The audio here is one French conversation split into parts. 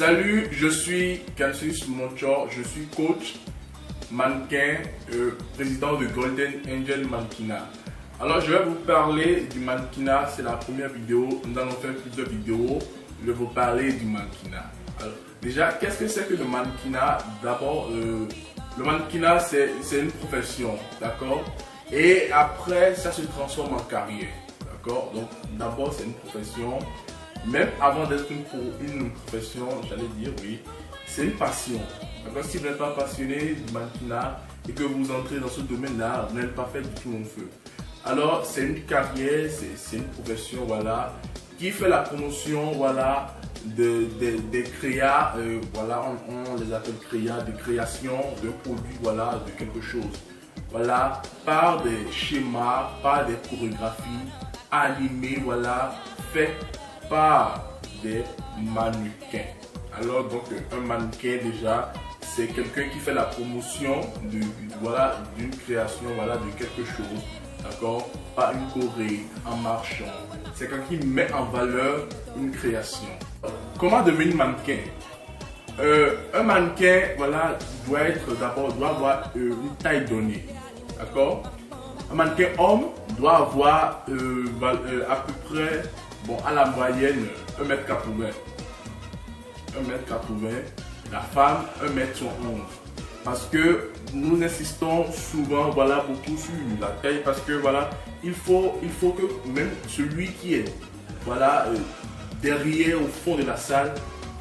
Salut, je suis Canisius Monchor, je suis coach, mannequin, président de Golden Angel Mannequinat. Alors je vais vous parler du mannequinat, c'est la première vidéo, nous allons faire plusieurs vidéos, je vais vous parler du mannequinat. Alors, déjà, qu'est-ce que c'est que le mannequinat? D'abord, le mannequinat c'est une profession, d'accord? Et après, ça se transforme en carrière, d'accord? Donc d'abord c'est une profession. Même avant d'être une profession, j'allais dire oui, c'est une passion. Si vous n'êtes pas passionné du mannequinat et que vous entrez dans ce domaine-là, vous n'êtes pas fait du tout long feu. Alors c'est une carrière, c'est une profession, voilà, qui fait la promotion, voilà, des créas, voilà, on les appelle créas, des créations de produits, voilà, de quelque chose. Voilà, par des schémas, par des chorégraphies animées, voilà, faites par des mannequins. Alors donc un mannequin déjà c'est quelqu'un qui fait la promotion voilà, d'une création, voilà, de quelque chose, d'accord, pas une choré en marchant, c'est quelqu'un qui met en valeur une création. Comment devenir mannequin? Un mannequin, voilà, doit avoir une taille donnée, d'accord. Un mannequin homme doit avoir à peu près, bon, à la moyenne 1m80. 1m80. La femme 1m71. Parce que nous insistons souvent, voilà, beaucoup sur la taille, parce que voilà, il faut que même celui qui est, voilà, derrière au fond de la salle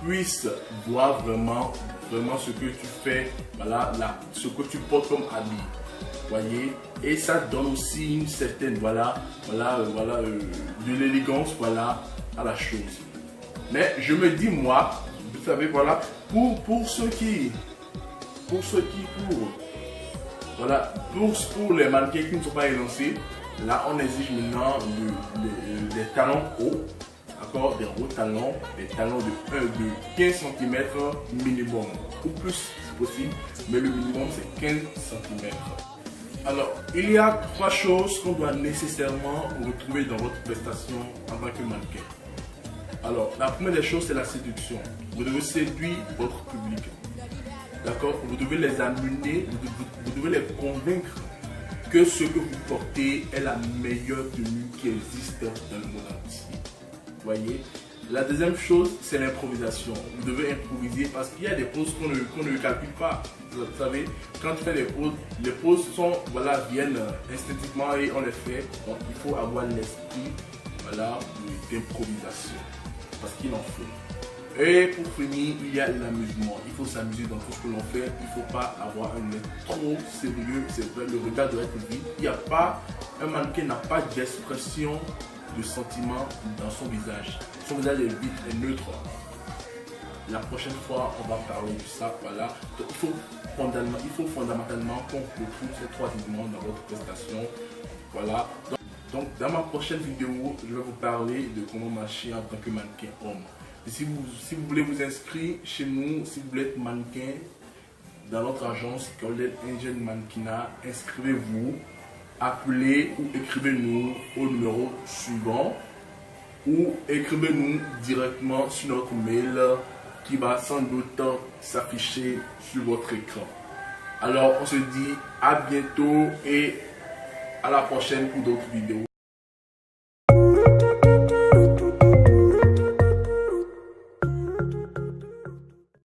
puisse voir vraiment ce que tu fais, voilà, ce que tu portes comme habit. Voyez, et ça donne aussi une certaine de l'élégance, voilà, à la chose. Mais je me dis, moi, vous savez, voilà, pour les mannequins qui ne sont pas élancés, là on exige maintenant des talons hauts, d'accord, des hauts talons, des talons de 15 cm minimum, ou plus si possible, mais le minimum c'est 15 cm. Alors, il y a trois choses qu'on doit nécessairement retrouver dans votre prestation en tant que mannequin. Alors, la première des choses, c'est la séduction. Vous devez séduire votre public. D'accord? Vous devez les amener, vous devez les convaincre que ce que vous portez est la meilleure tenue qui existe dans le monde entier. Voyez? La deuxième chose, c'est l'improvisation. Vous devez improviser parce qu'il y a des poses qu'on ne calcule pas. Vous savez, quand tu fais les poses sont, voilà, viennent instinctivement et on les fait. Donc il faut avoir l'esprit, voilà, d'improvisation. Parce qu'il en faut. Et pour finir, il y a l'amusement. Il faut s'amuser dans tout ce que l'on fait. Il ne faut pas avoir un œil trop sérieux. Le regard doit être vide. Il n'y a pas, un mannequin n'a pas d'expression de sentiment dans son visage. Son visage est vide, est neutre. La prochaine fois, on va parler de ça. Voilà. Donc, il faut fondamentalement qu'on retrouve ces trois éléments dans votre prestation. Voilà. Donc, dans ma prochaine vidéo, je vais vous parler de comment marcher en tant que mannequin homme. Et si vous voulez vous inscrire chez nous, si vous voulez être mannequin dans notre agence Golden Angel Mannequinat, inscrivez-vous. Appelez ou écrivez-nous au numéro suivant ou écrivez-nous directement sur notre mail qui va sans doute s'afficher sur votre écran. Alors on se dit à bientôt et à la prochaine pour d'autres vidéos.